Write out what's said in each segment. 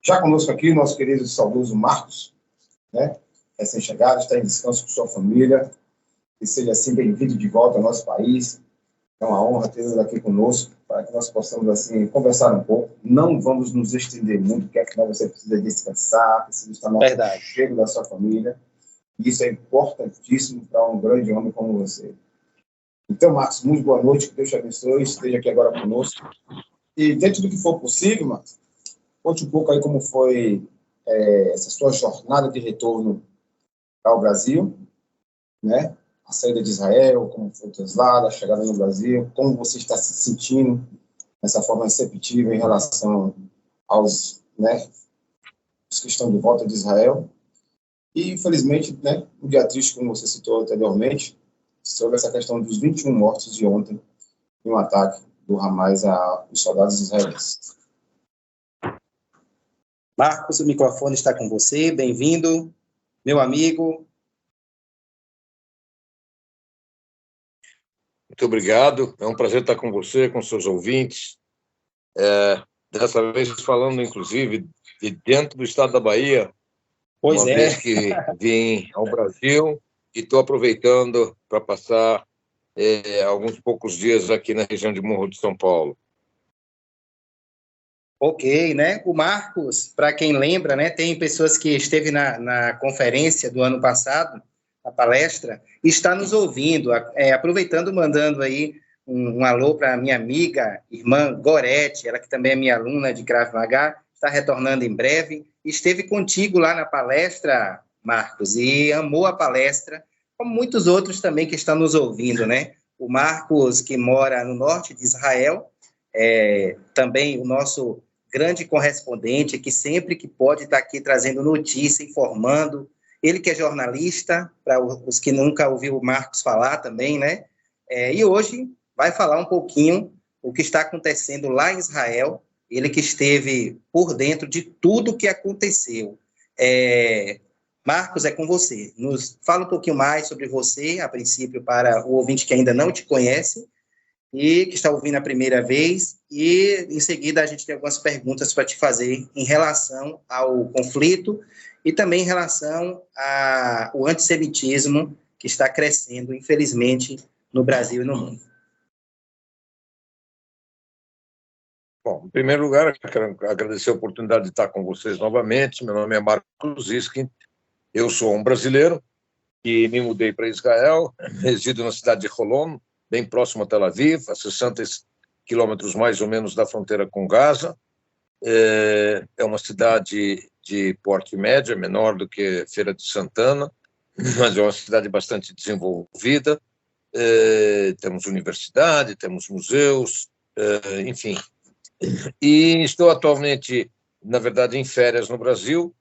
Já conosco aqui, nosso querido e saudoso Marcos, né? Recém-chegado, está em descanso com sua família. Que seja assim bem-vindo de volta ao nosso país. É uma honra tê-lo aqui conosco, para que nós possamos assim conversar um pouco. Não vamos nos estender muito, porque afinal você precisa descansar, precisa estar no aconchego da sua família. E isso é importantíssimo para um grande homem como você. Então, Marcos, muito boa noite, que Deus te abençoe, esteja aqui agora conosco. E dentro do que for possível, Marcos, conte um pouco aí como foi essa sua jornada de retorno ao Brasil, né? A saída de Israel, como foi o traslado, a chegada no Brasil, como você está se sentindo dessa forma receptiva em relação aos, né, os que estão de volta de Israel. E, infelizmente, né, um dia triste, como você citou anteriormente, sobre essa questão dos 21 mortos de ontem em um ataque do Hamas aos soldados israelenses. Marcos, o microfone está com você. Bem-vindo, meu amigo. Muito obrigado. É um prazer estar com você, com seus ouvintes. Dessa vez falando, inclusive, de dentro do estado da Bahia. Uma vez que vim ao Brasil e estou aproveitando para passar alguns poucos dias aqui na região de Morro de São Paulo. Ok, né? O Marcos, para quem lembra, né, tem pessoas que esteve na conferência do ano passado, a palestra, e está nos ouvindo, aproveitando, mandando aí um alô para a minha amiga, irmã Gorete, ela que também é minha aluna de Krav Maga, está retornando em breve, esteve contigo lá na palestra, Marcos, e amou a palestra, como muitos outros também que estão nos ouvindo, né? O Marcos, que mora no norte de Israel, também o nosso grande correspondente, que sempre que pode está aqui trazendo notícia, informando. Ele que é jornalista, para os que nunca ouviram o Marcos falar também, né? E hoje vai falar um pouquinho o que está acontecendo lá em Israel, ele que esteve por dentro de tudo o que aconteceu. Marcos, é com você. Nos fala um pouquinho mais sobre você, a princípio, para o ouvinte que ainda não te conhece, e que está ouvindo a primeira vez, e em seguida a gente tem algumas perguntas para te fazer em relação ao conflito e também em relação ao antissemitismo que está crescendo, infelizmente, no Brasil e no mundo. Bom, em primeiro lugar, eu quero agradecer a oportunidade de estar com vocês novamente. Meu nome é Marcos Iskin, eu sou um brasileiro que me mudei para Israel, resido na cidade de Holon, bem próximo a Tel Aviv, a 60 quilômetros mais ou menos da fronteira com Gaza. É uma cidade de porte médio, menor do que Feira de Santana, mas é uma cidade bastante desenvolvida. Temos universidade, temos museus, enfim. E estou atualmente, na verdade, em férias no Brasil.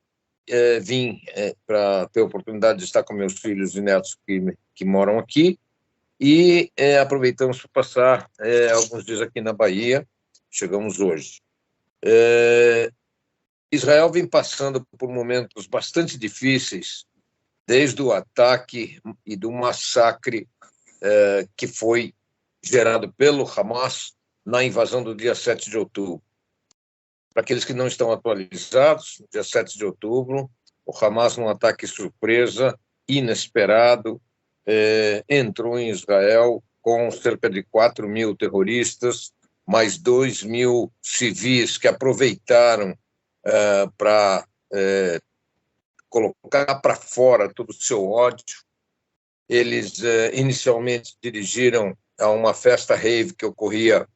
Vim para ter a oportunidade de estar com meus filhos e netos que moram aqui. E aproveitamos para passar alguns dias aqui na Bahia, chegamos hoje. Israel vem passando por momentos bastante difíceis, desde o ataque e do massacre que foi gerado pelo Hamas na invasão do dia 7 de outubro. Para aqueles que não estão atualizados, no dia 7 de outubro, o Hamas, num ataque surpresa, inesperado, entrou em Israel com cerca de 4.000 terroristas, mais 2.000 civis que aproveitaram para colocar para fora todo o seu ódio. Eles inicialmente dirigiram a uma festa rave que ocorria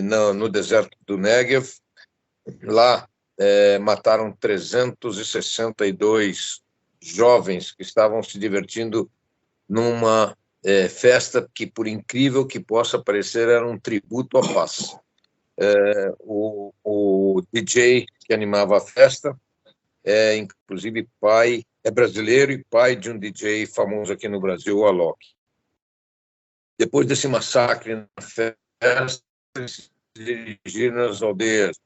no deserto do Negev. Lá mataram 362 jovens que estavam se divertindo numa festa que, por incrível que possa parecer, era um tributo à paz. O DJ que animava a festa inclusive é brasileiro e pai de um DJ famoso aqui no Brasil, o Alok. Depois desse massacre na festa, eles dirigiram nas aldeias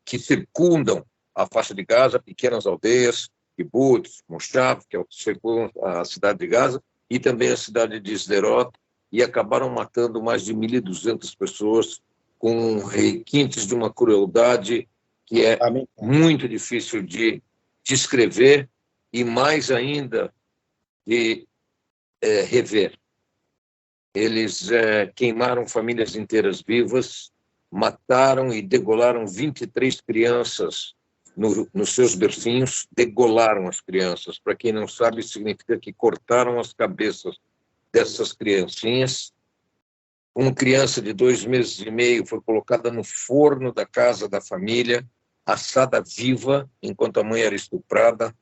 que circundam a faixa de Gaza, pequenas aldeias, kibbutz, Moshav, que é o que circunda a cidade de Gaza, e também a cidade de Sderot, e acabaram matando mais de 1.200 pessoas com requintes de uma crueldade que é muito difícil de descrever e mais ainda de rever. Eles queimaram famílias inteiras vivas, mataram e degolaram 23 crianças nos seus bercinhos, degolaram as crianças. Para quem não sabe, significa que cortaram as cabeças dessas criancinhas. Uma criança de 2 meses e meio foi colocada no forno da casa da família, assada viva, enquanto a mãe era estuprada.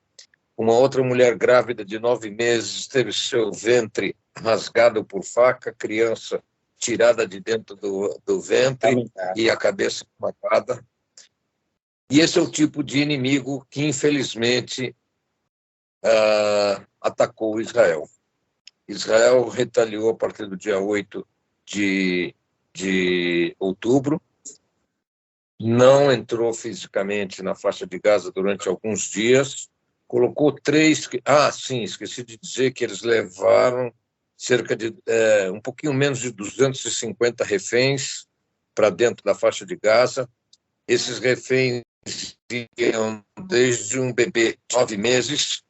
Uma outra mulher grávida de 9 meses teve seu ventre rasgado por faca, criança tirada de dentro do ventre e a cabeça matada. E esse é o tipo de inimigo que, infelizmente, atacou Israel. Israel retaliou a partir do dia 8 de outubro, não entrou fisicamente na faixa de Gaza durante alguns dias, colocou 3... sim, esqueci de dizer que eles levaram cerca de um pouquinho menos de 250 reféns para dentro da faixa de Gaza. Esses reféns iam desde um bebê de 9 meses,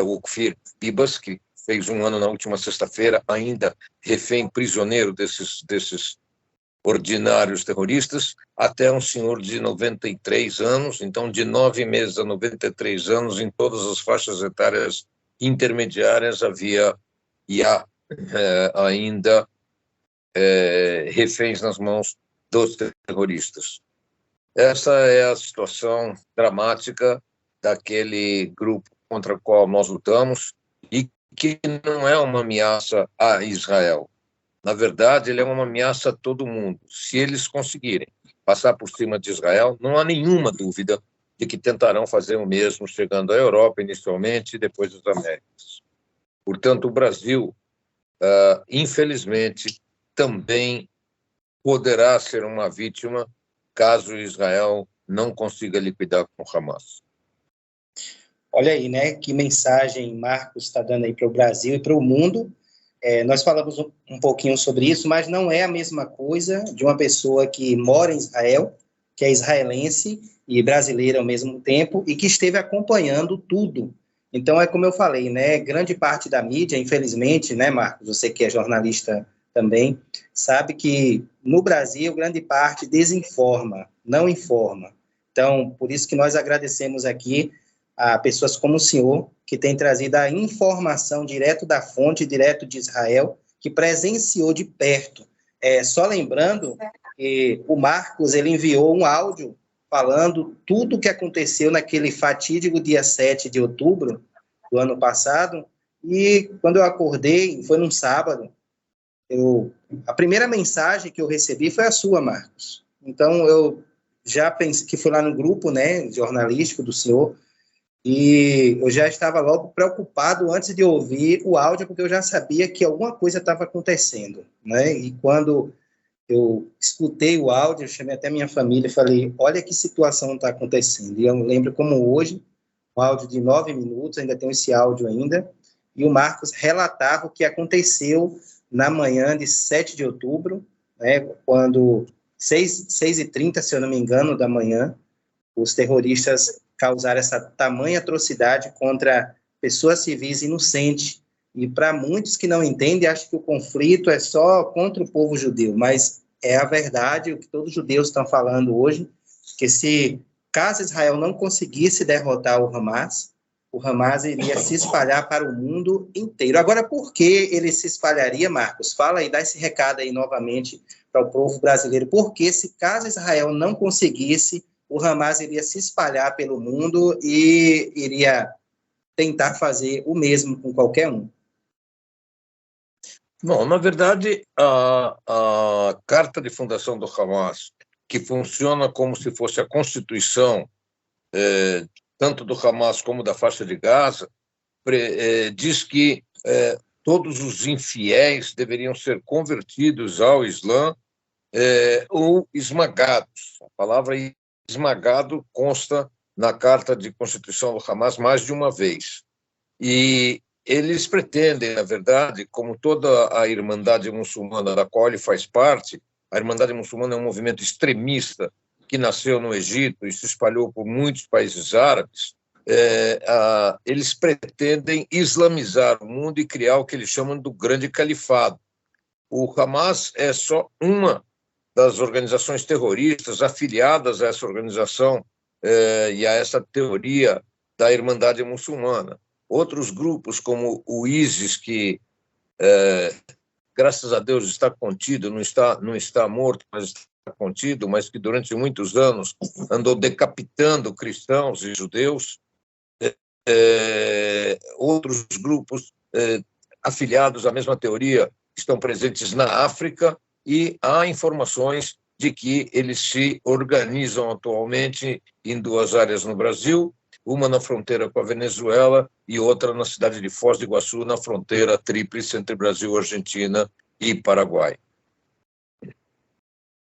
o Kfir Bibas, que fez 1 ano na última sexta-feira, ainda refém prisioneiro desses ordinários terroristas, até um senhor de 93 anos, então de 9 meses a 93 anos, em todas as faixas etárias intermediárias e há ainda reféns nas mãos dos terroristas. Essa é a situação dramática daquele grupo contra o qual nós lutamos e que não é uma ameaça a Israel. Na verdade, ele é uma ameaça a todo mundo. Se eles conseguirem passar por cima de Israel, não há nenhuma dúvida de que tentarão fazer o mesmo, chegando à Europa inicialmente e depois às Américas. Portanto, o Brasil, infelizmente, também poderá ser uma vítima caso Israel não consiga liquidar com o Hamas. Olha aí, né? Que mensagem Marcos está dando aí para o Brasil e para o mundo. Nós falamos um pouquinho sobre isso, mas não é a mesma coisa de uma pessoa que mora em Israel, que é israelense e brasileira ao mesmo tempo, e que esteve acompanhando tudo. Então, é como eu falei, né? Grande parte da mídia, infelizmente, né, Marcos, você que é jornalista também, sabe que no Brasil, grande parte desinforma, não informa. Então, por isso que nós agradecemos aqui a pessoas como o senhor, que tem trazido a informação direto da fonte, direto de Israel, que presenciou de perto. Só lembrando que o Marcos, ele enviou um áudio falando tudo o que aconteceu naquele fatídico dia 7 de outubro do ano passado, e quando eu acordei, foi num sábado, a primeira mensagem que eu recebi foi a sua, Marcos. Então, eu já pensei que foi lá no grupo, né, jornalístico do senhor, e eu já estava logo preocupado antes de ouvir o áudio, porque eu já sabia que alguma coisa estava acontecendo, né? E quando eu escutei o áudio, eu chamei até minha família e falei, olha que situação está acontecendo. E eu lembro como hoje, um áudio de 9 minutos, ainda tem esse áudio ainda, e o Marcos relatava o que aconteceu na manhã de 7 de outubro, né, quando 6h30, se eu não me engano, da manhã, os terroristas causaram essa tamanha atrocidade contra pessoas civis inocentes. E para muitos que não entendem, acham que o conflito é só contra o povo judeu, mas é a verdade, o que todos os judeus estão falando hoje, que se caso Israel não conseguisse derrotar o Hamas iria se espalhar para o mundo inteiro. Agora, por que ele se espalharia, Marcos? Fala aí, dá esse recado aí novamente para o povo brasileiro. Porque se caso Israel não conseguisse, o Hamas iria se espalhar pelo mundo e iria tentar fazer o mesmo com qualquer um. Bom, na verdade, a carta de fundação do Hamas, que funciona como se fosse a constituição, tanto do Hamas como da faixa de Gaza, diz que todos os infiéis deveriam ser convertidos ao Islã ou esmagados. A palavra esmagado consta na carta de constituição do Hamas mais de uma vez. E eles pretendem, na verdade, como toda a Irmandade Muçulmana da qual ele faz parte, a Irmandade Muçulmana é um movimento extremista que nasceu no Egito e se espalhou por muitos países árabes, eles pretendem islamizar o mundo e criar o que eles chamam do grande califado. O Hamas é só uma das organizações terroristas afiliadas a essa organização e a essa teoria da Irmandade Muçulmana. Outros grupos, como o ISIS, que, graças a Deus, está contido, não está morto, mas está contido, mas que durante muitos anos andou decapitando cristãos e judeus. Outros grupos afiliados à mesma teoria estão presentes na África, e há informações de que eles se organizam atualmente em 2 áreas no Brasil, uma na fronteira com a Venezuela e outra na cidade de Foz do Iguaçu, na fronteira tríplice entre Brasil, Argentina e Paraguai.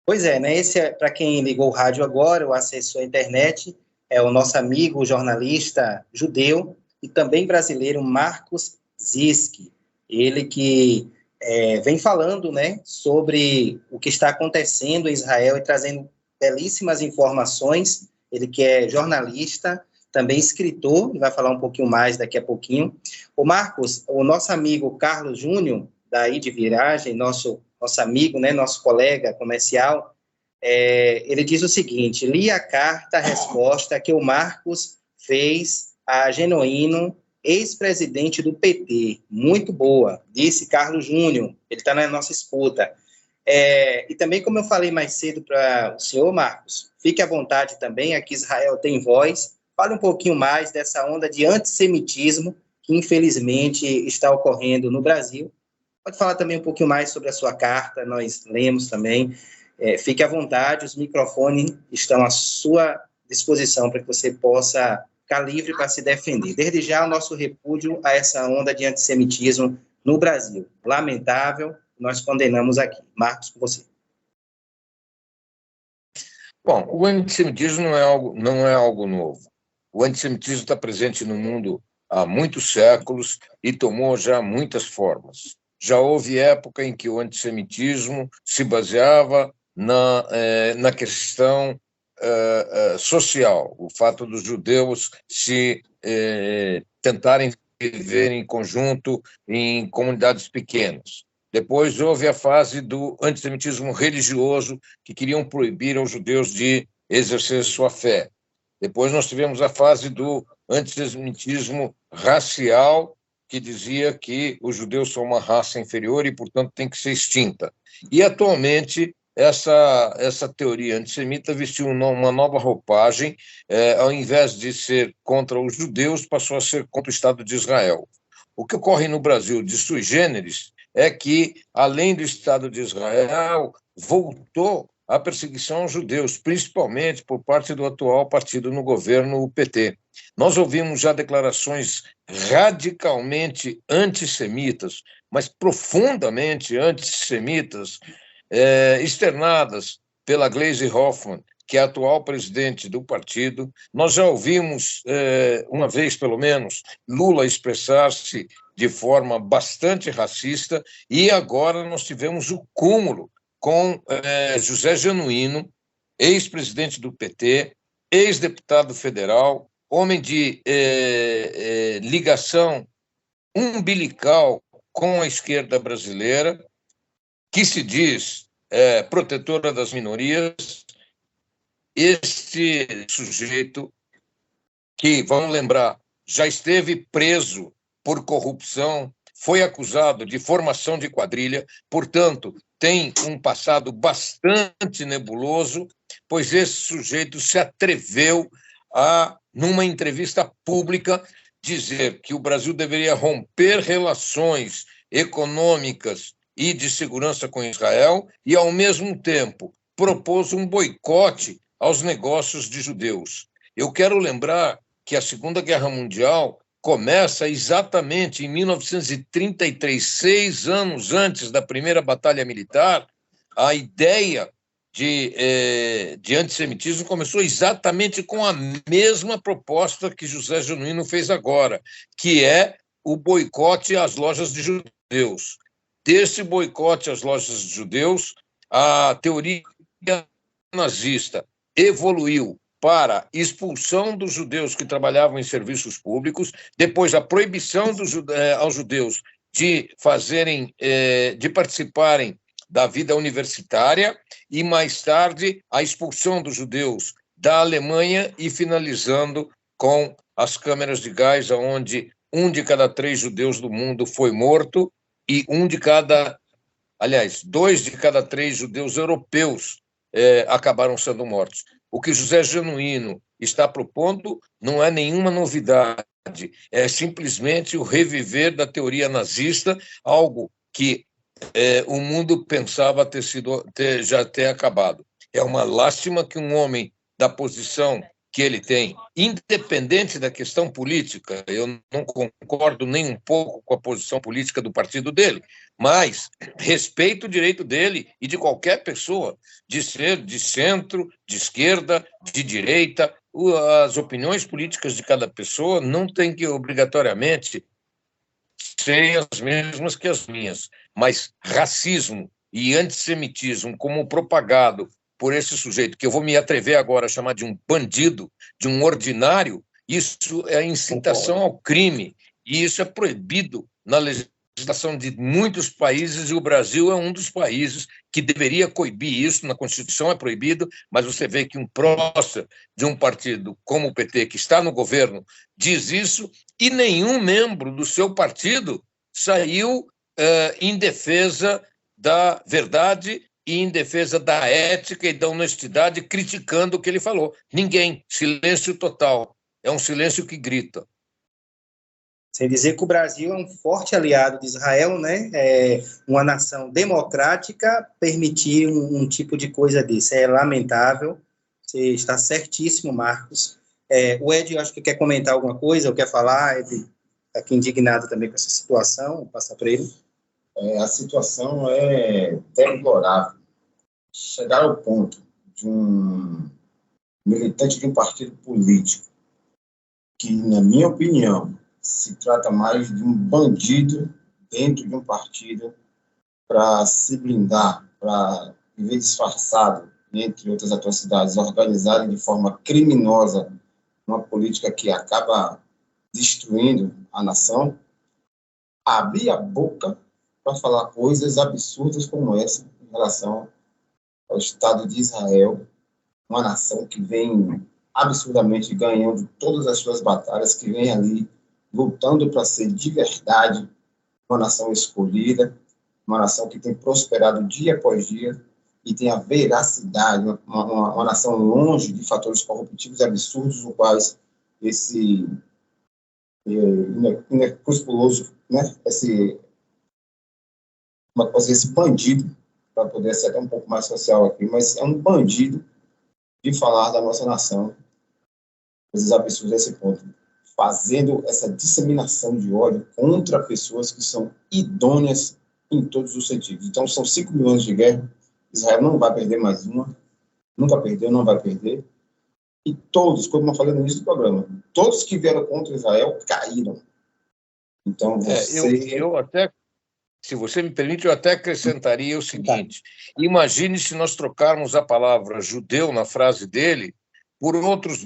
Pois é, né? Esse, para quem ligou o rádio agora ou acessou a internet, é o nosso amigo jornalista judeu e também brasileiro Marcos Zisk. Ele que vem falando, né, sobre o que está acontecendo em Israel e trazendo belíssimas informações. Ele que é jornalista, também escritor, ele vai falar um pouquinho mais daqui a pouquinho. O Marcos, o nosso amigo Carlos Júnior, daí de Viragem, nosso amigo, né, nosso colega comercial, ele diz o seguinte: li a carta, a resposta que o Marcos fez a Genuíno, ex-presidente do PT. Muito boa, disse Carlos Júnior, ele está na nossa escuta. E também, como eu falei mais cedo para o senhor, Marcos, fique à vontade também, aqui Israel tem voz, fale um pouquinho mais dessa onda de antissemitismo que, infelizmente, está ocorrendo no Brasil. Pode falar também um pouquinho mais sobre a sua carta, nós lemos também. Fique à vontade, os microfones estão à sua disposição para que você possa ficar livre para se defender. Desde já, o nosso repúdio a essa onda de antissemitismo no Brasil. Lamentável, nós condenamos aqui. Marcos, com você. Bom, o antissemitismo não é algo novo. O antissemitismo está presente no mundo há muitos séculos e tomou já muitas formas. Já houve época em que o antissemitismo se baseava na questão social, o fato dos judeus tentarem viver em conjunto em comunidades pequenas. Depois houve a fase do antissemitismo religioso, que queriam proibir aos judeus de exercer sua fé. Depois nós tivemos a fase do antissemitismo racial, que dizia que os judeus são uma raça inferior e, portanto, tem que ser extinta. E, atualmente, essa teoria antissemita vestiu uma nova roupagem, ao invés de ser contra os judeus, passou a ser contra o Estado de Israel. O que ocorre no Brasil de sui generis é que, além do Estado de Israel, voltou a perseguição aos judeus, principalmente por parte do atual partido no governo, o PT. Nós ouvimos já declarações radicalmente antissemitas, mas profundamente antissemitas, externadas pela Gleisi Hoffmann, que é a atual presidente do partido. Nós já ouvimos, uma vez pelo menos, Lula expressar-se de forma bastante racista, e agora nós tivemos o cúmulo com José Genuíno, ex-presidente do PT, ex-deputado federal, homem de ligação umbilical com a esquerda brasileira, que se diz protetora das minorias. Este sujeito, que, vamos lembrar, já esteve preso por corrupção, foi acusado de formação de quadrilha, portanto, tem um passado bastante nebuloso, pois esse sujeito se atreveu a, numa entrevista pública, dizer que o Brasil deveria romper relações econômicas e de segurança com Israel e, ao mesmo tempo, propôs um boicote aos negócios de judeus. Eu quero lembrar que a Segunda Guerra Mundial começa exatamente em 1933, 6 anos antes da primeira batalha militar. A ideia de antissemitismo começou exatamente com a mesma proposta que José Genuíno fez agora, que é o boicote às lojas de judeus. Desse boicote às lojas de judeus, a teoria nazista evoluiu para expulsão dos judeus que trabalhavam em serviços públicos, depois a proibição aos judeus de de participarem da vida universitária, e mais tarde a expulsão dos judeus da Alemanha, e finalizando com as câmeras de gás, onde 1 de cada 3 judeus do mundo foi morto, e 2 de cada 3 judeus europeus acabaram sendo mortos. O que José Genuíno está propondo não é nenhuma novidade, é simplesmente o reviver da teoria nazista, algo que o mundo pensava já ter acabado. É uma lástima que um homem da posição que ele tem, independente da questão política, eu não concordo nem um pouco com a posição política do partido dele, mas respeito o direito dele e de qualquer pessoa de ser de centro, de esquerda, de direita. As opiniões políticas de cada pessoa não têm que obrigatoriamente ser as mesmas que as minhas, mas racismo e antissemitismo como propagado por esse sujeito, que eu vou me atrever agora a chamar de um bandido, de um ordinário, isso é incitação ao crime, e isso é proibido na legislação de muitos países, e o Brasil é um dos países que deveria coibir isso. Na Constituição é proibido, mas você vê que um prócer de um partido como o PT, que está no governo, diz isso, e nenhum membro do seu partido saiu em defesa da verdade e em defesa da ética e da honestidade, criticando o que ele falou. Ninguém. Silêncio total. É um silêncio que grita. Sem dizer que o Brasil é um forte aliado de Israel, né? Uma nação democrática permitir um tipo de coisa desse. É lamentável. Você está certíssimo, Marcos. O Ed, eu acho que quer comentar alguma coisa, ou quer falar. Ele está aqui indignado também com essa situação. Vou passar para ele. A situação é deplorável. Chegar ao ponto de um militante de um partido político, que, na minha opinião, se trata mais de um bandido dentro de um partido, para se blindar, para viver disfarçado, entre outras atrocidades, organizarem de forma criminosa uma política que acaba destruindo a nação, abrir a boca para falar coisas absurdas como essa em relação ao Estado de Israel, uma nação que vem absurdamente ganhando todas as suas batalhas, que vem ali lutando para ser de verdade uma nação escolhida, uma nação que tem prosperado dia após dia e tem a veracidade, uma nação longe de fatores corruptivos absurdos, os quais esse inescrupuloso, né, esse bandido, para poder ser até um pouco mais social aqui, mas é um bandido de falar da nossa nação, coisas absurdas a esse ponto, fazendo essa disseminação de ódio contra pessoas que são idôneas em todos os sentidos. Então, são 5 mil anos de guerra, Israel não vai perder mais uma, nunca perdeu, não vai perder, e todos, como eu falei no início do programa, todos que vieram contra Israel caíram. Então, eu até, se você me permite, eu até acrescentaria o seguinte: imagine se nós trocarmos a palavra judeu na frase dele por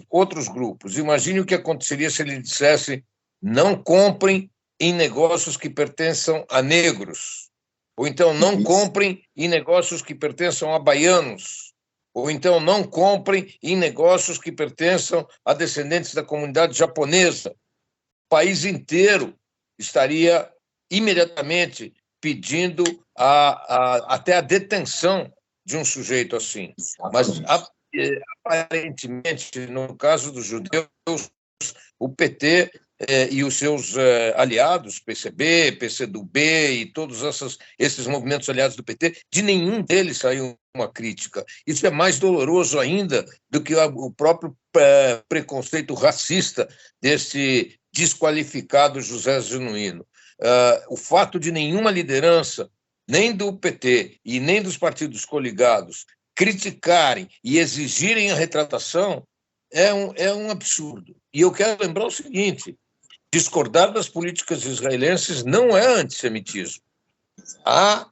outros grupos. Imagine o que aconteceria se ele dissesse: não comprem em negócios que pertençam a negros, ou então não comprem em negócios que pertençam a baianos, ou então não comprem em negócios que pertençam a descendentes da comunidade japonesa. O país inteiro estaria imediatamente pedindo até a detenção de um sujeito assim. Mas, aparentemente, no caso dos judeus, o PT e os seus aliados, PCB, PCdoB e todos esses movimentos aliados do PT, de nenhum deles saiu uma crítica. Isso é mais doloroso ainda do que o próprio preconceito racista desse desqualificado José Genuíno. O fato de nenhuma liderança, nem do PT e nem dos partidos coligados, criticarem e exigirem a retratação é um absurdo. E eu quero lembrar o seguinte: discordar das políticas israelenses não é antissemitismo. Há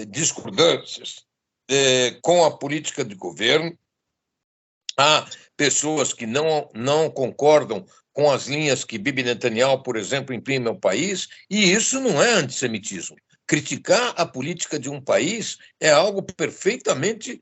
discordâncias com a política de governo, Há pessoas que não concordam com as linhas que Bibi Netanyahu, por exemplo, imprime ao país, e isso não é antissemitismo. Criticar a política de um país é algo perfeitamente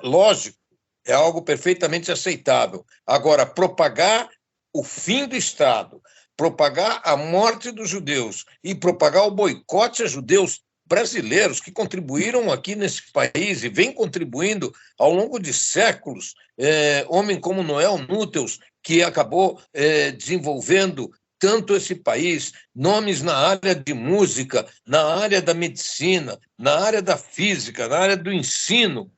lógico, é algo perfeitamente aceitável. Agora, propagar o fim do Estado, propagar a morte dos judeus e propagar o boicote a judeus brasileiros que contribuíram aqui nesse país e vêm contribuindo ao longo de séculos, homem como Noel Núteus, que acabou desenvolvendo tanto esse país, nomes na área de música, na área da medicina, na área da física, na área do ensino,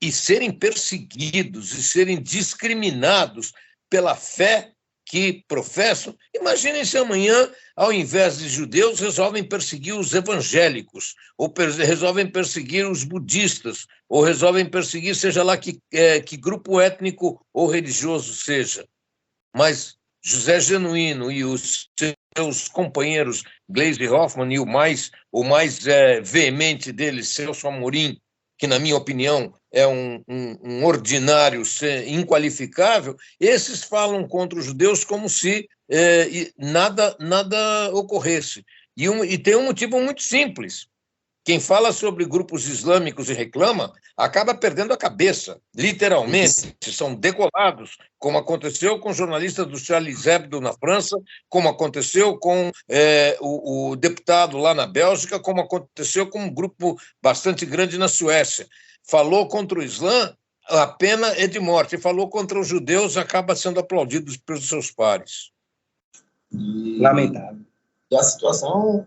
e serem perseguidos e serem discriminados pela fé que professam. Imaginem se amanhã, ao invés de judeus, resolvem perseguir os evangélicos, ou resolvem perseguir os budistas, ou resolvem perseguir seja lá que grupo étnico ou religioso seja. Mas José Genuíno e os seus companheiros Gleisi Hoffmann e o mais veemente deles, Celso Amorim, que, na minha opinião, é um ordinário inqualificável, esses falam contra os judeus como se nada ocorresse. E tem um motivo muito simples. Quem fala sobre grupos islâmicos e reclama acaba perdendo a cabeça, literalmente. São degolados, como aconteceu com o jornalista do Charlie Hebdo na França, como aconteceu com o deputado lá na Bélgica, como aconteceu com um grupo bastante grande na Suécia. Falou contra o Islã, a pena é de morte. Falou contra os judeus, acaba sendo aplaudido pelos seus pares. Lamentável. E a situação,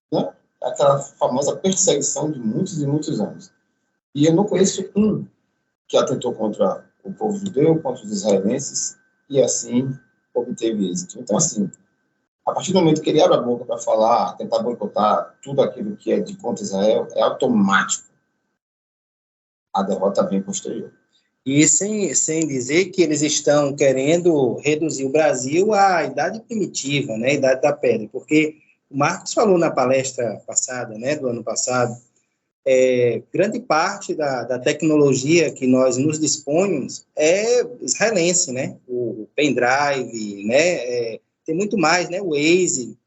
né? Aquela famosa perseguição de muitos e muitos anos. E eu não conheço um que atentou contra o povo judeu, contra os israelenses, e assim obteve êxito. Então, assim, a partir do momento que ele abre a boca para falar, tentar boicotar tudo aquilo que é de contra Israel, é automático. A derrota vem posterior. E sem dizer que eles estão querendo reduzir o Brasil à idade primitiva, né, a idade da pedra, porque o Marcos falou na palestra passada, né, do ano passado, grande parte da tecnologia que nós nos dispomos é israelense, né, o pendrive, né, tem muito mais, né, o Waze,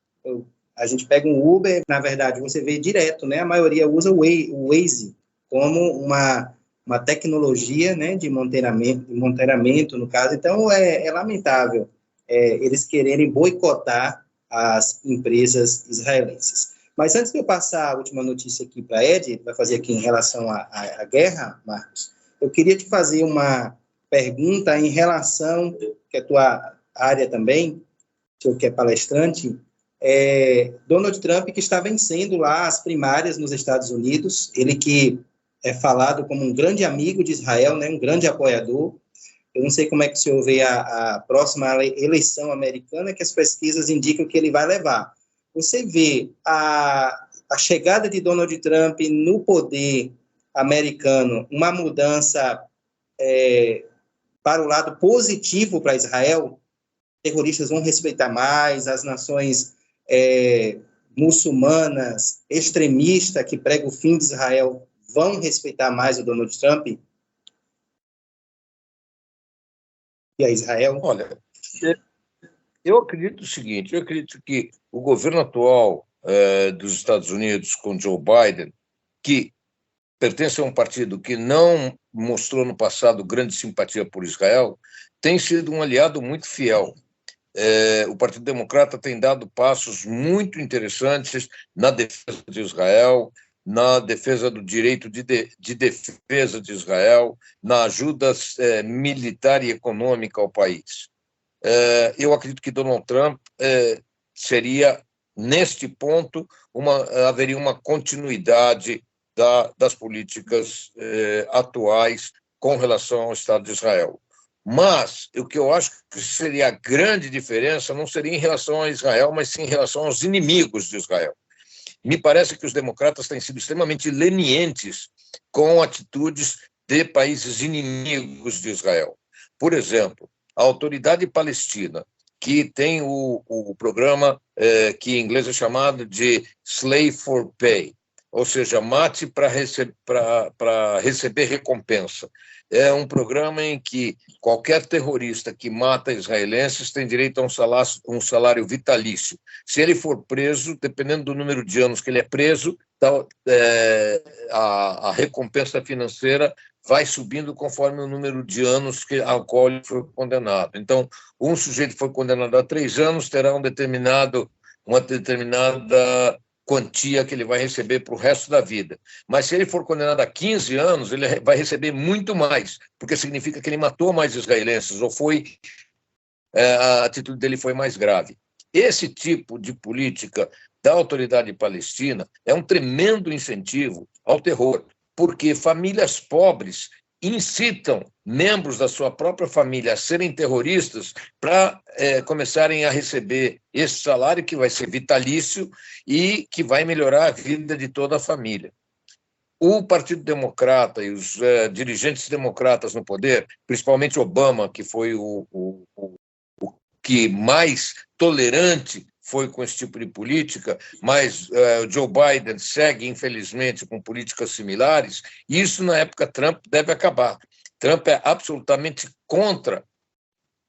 a gente pega um Uber, na verdade, você vê direto, né, a maioria usa o Waze como uma tecnologia, né, de monitoramento, no caso. Então, é lamentável eles quererem boicotar as empresas israelenses. Mas antes de eu passar a última notícia aqui para a Ed, vai fazer aqui em relação à guerra, Marcos, eu queria te fazer uma pergunta em relação, que é a tua área também, que é palestrante, Donald Trump, que está vencendo lá as primárias nos Estados Unidos, ele que é falado como um grande amigo de Israel, né, um grande apoiador. Eu não sei como é que o senhor vê a próxima eleição americana, que as pesquisas indicam que ele vai levar. Você vê a chegada de Donald Trump no poder americano, uma mudança para o lado positivo para Israel? Terroristas vão respeitar mais, as nações muçulmanas, extremistas, que pregam o fim de Israel, vão respeitar mais o Donald Trump? E a Israel? Olha, eu acredito o seguinte, eu acredito que o governo atual dos Estados Unidos, com Joe Biden, que pertence a um partido que não mostrou no passado grande simpatia por Israel, tem sido um aliado muito fiel. O Partido Democrata tem dado passos muito interessantes na defesa de Israel, na defesa do direito de defesa de Israel, na ajuda militar e econômica ao país. Eu acredito que Donald Trump seria, neste ponto, haveria uma continuidade das políticas atuais com relação ao Estado de Israel. Mas o que eu acho que seria a grande diferença não seria em relação a Israel, mas sim em relação aos inimigos de Israel. Me parece que os democratas têm sido extremamente lenientes com atitudes de países inimigos de Israel. Por exemplo, a Autoridade Palestina, que tem o programa que em inglês é chamado de Slave for Pay, ou seja, mate para receber recompensa. É um programa em que qualquer terrorista que mata israelenses tem direito a um salário vitalício. Se ele for preso, dependendo do número de anos que ele é preso, a recompensa financeira vai subindo conforme o número de anos ao qual ele foi condenado. Então, um sujeito foi condenado a 3 anos, terá uma determinada quantia que ele vai receber para o resto da vida. Mas se ele for condenado a 15 anos, ele vai receber muito mais, porque significa que ele matou mais israelenses, ou a atitude dele foi mais grave. Esse tipo de política da autoridade palestina é um tremendo incentivo ao terror, porque famílias pobres incitam membros da sua própria família a serem terroristas para começarem a receber esse salário que vai ser vitalício e que vai melhorar a vida de toda a família. O Partido Democrata e os dirigentes democratas no poder, principalmente Obama, que foi o que mais tolerante foi com esse tipo de política, mas o Joe Biden segue, infelizmente, com políticas similares, e isso, na época Trump, deve acabar. Trump é absolutamente contra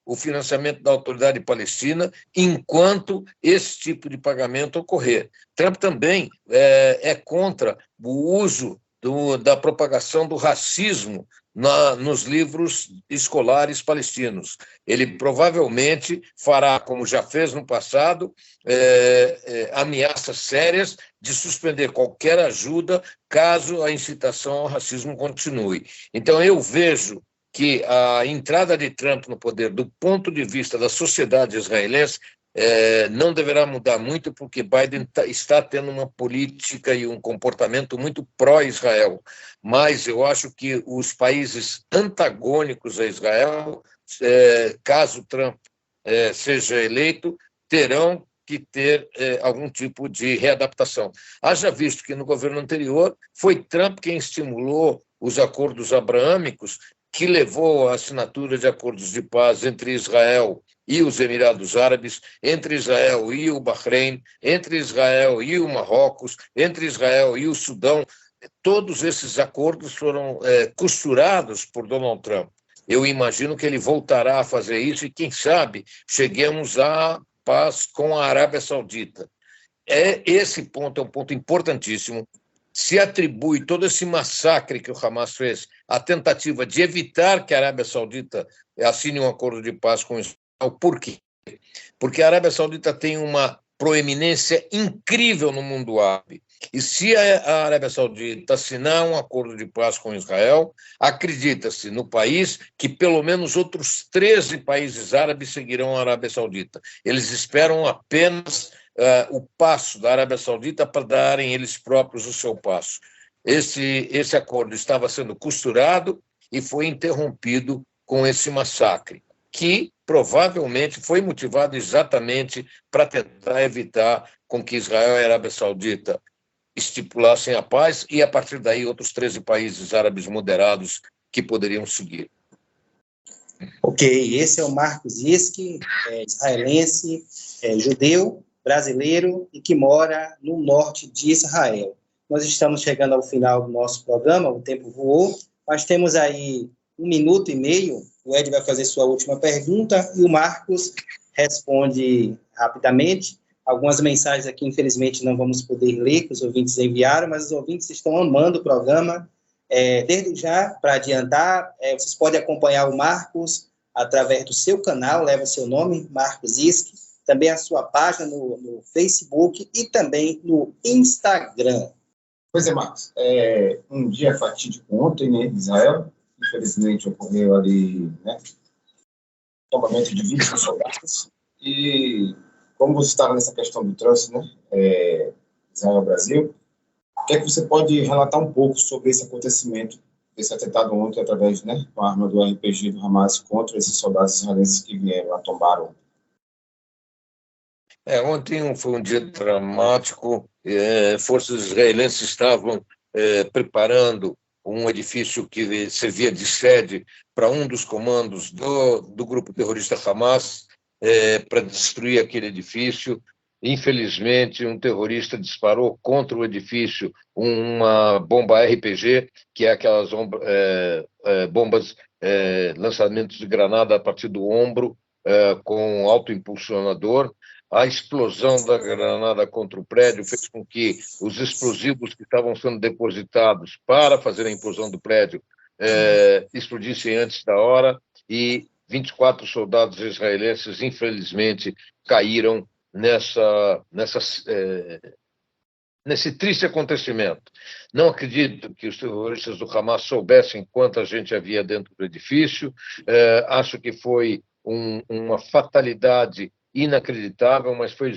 o financiamento da autoridade palestina enquanto esse tipo de pagamento ocorrer. Trump também é contra o uso da propagação do racismo nos livros escolares palestinos. Ele provavelmente fará, como já fez no passado, ameaças sérias de suspender qualquer ajuda caso a incitação ao racismo continue. Então, eu vejo que a entrada de Trump no poder, do ponto de vista da sociedade israelense, não deverá mudar muito, porque Biden está tendo uma política e um comportamento muito pró-Israel. Mas eu acho que os países antagônicos a Israel, caso Trump seja eleito, terão que ter algum tipo de readaptação. Haja visto que no governo anterior foi Trump quem estimulou os acordos abraâmicos, que levou à assinatura de acordos de paz entre Israel e os Emirados Árabes, entre Israel e o Bahrein, entre Israel e o Marrocos, entre Israel e o Sudão. Todos esses acordos foram costurados por Donald Trump. Eu imagino que ele voltará a fazer isso e, quem sabe, cheguemos à paz com a Arábia Saudita. Esse ponto é um ponto importantíssimo. Se atribui todo esse massacre que o Hamas fez à tentativa de evitar que a Arábia Saudita assine um acordo de paz com Israel. Por quê? Porque a Arábia Saudita tem uma proeminência incrível no mundo árabe. E se a Arábia Saudita assinar um acordo de paz com Israel, acredita-se no país que pelo menos outros 13 países árabes seguirão a Arábia Saudita. Eles esperam apenas o passo da Arábia Saudita para darem eles próprios o seu passo. Esse acordo estava sendo costurado e foi interrompido com esse massacre, que provavelmente foi motivado exatamente para tentar evitar com que Israel e a Arábia Saudita estipulassem a paz e, a partir daí, outros 13 países árabes moderados que poderiam seguir. Ok, esse é o Marcos Iski, israelense, judeu, brasileiro e que mora no norte de Israel. Nós estamos chegando ao final do nosso programa, o tempo voou, mas temos aí 1 minuto e meio. O Ed vai fazer sua última pergunta e o Marcos responde rapidamente. Algumas mensagens aqui, infelizmente, não vamos poder ler, que os ouvintes enviaram, mas os ouvintes estão amando o programa. Desde já, para adiantar, vocês podem acompanhar o Marcos através do seu canal, leva seu nome, Marcos Iski, também a sua página no Facebook e também no Instagram. Pois é, Marcos. Um dia fatídico ontem, né, em Israel. Infelizmente, ocorreu ali, né, tombamento de 20 soldados. E como você estava nessa questão do trânsito, né, Israel-Brasil, o que é que você pode relatar um pouco sobre esse acontecimento, esse atentado ontem, através, né, com a arma do RPG do Hamas contra esses soldados israelenses que vieram a tombar ontem? Ontem foi um dia dramático. Forças israelenses estavam preparando um edifício que servia de sede para um dos comandos do grupo terrorista Hamas, para destruir aquele edifício. Infelizmente, um terrorista disparou contra o edifício uma bomba RPG, que é aquelas bombas, lançamentos de granada a partir do ombro, com autoimpulsionador. A explosão da granada contra o prédio fez com que os explosivos que estavam sendo depositados para fazer a implosão do prédio explodissem antes da hora, e 24 soldados israelenses, infelizmente, caíram nesse triste acontecimento. Não acredito que os terroristas do Hamas soubessem quanta gente havia dentro do edifício. Acho que foi uma fatalidade inacreditável, mas foi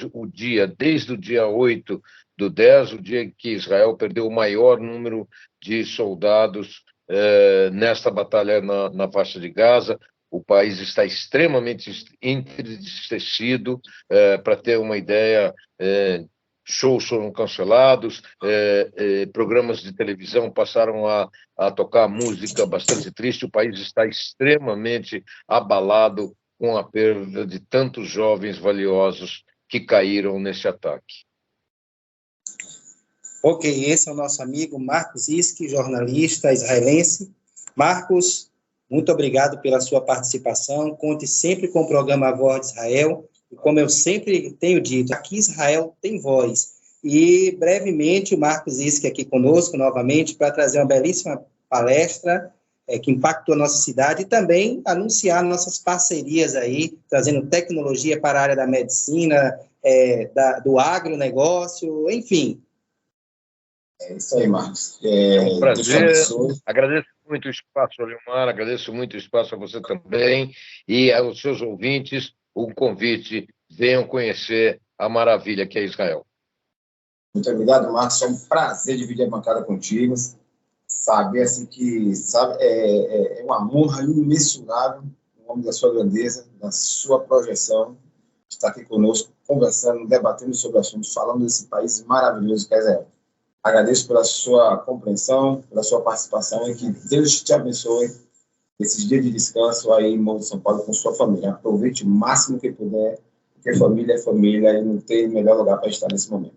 desde o dia 8/10, o dia em que Israel perdeu o maior número de soldados nesta batalha na faixa de Gaza. O país está extremamente entristecido. Para ter uma ideia, shows foram cancelados, programas de televisão passaram a tocar música bastante triste. O país está extremamente abalado com a perda de tantos jovens valiosos que caíram nesse ataque. Ok, esse é o nosso amigo Marcos Iski, jornalista israelense. Marcos, muito obrigado pela sua participação. Conte sempre com o programa A Voz de Israel. E como eu sempre tenho dito, aqui Israel tem voz. E brevemente o Marcos Iski aqui conosco novamente para trazer uma belíssima palestra que impactou a nossa cidade e também anunciar nossas parcerias aí, trazendo tecnologia para a área da medicina, do agronegócio, enfim. É isso aí, Marcos. É um prazer. Agradeço muito o espaço, Leomar, agradeço muito o espaço a você também e aos seus ouvintes um convite, venham conhecer a maravilha que é Israel. Muito obrigado, Marcos. É um prazer dividir a bancada contigo. Saber assim que é uma honra imensurável, em nome da sua grandeza, da sua projeção, estar aqui conosco, conversando, debatendo sobre assuntos, falando desse país maravilhoso que é Israel. Agradeço pela sua compreensão, pela sua participação e que Deus te abençoe esses dias de descanso aí em Morro de São Paulo com sua família. Aproveite o máximo que puder, porque família é família e não tem melhor lugar para estar nesse momento.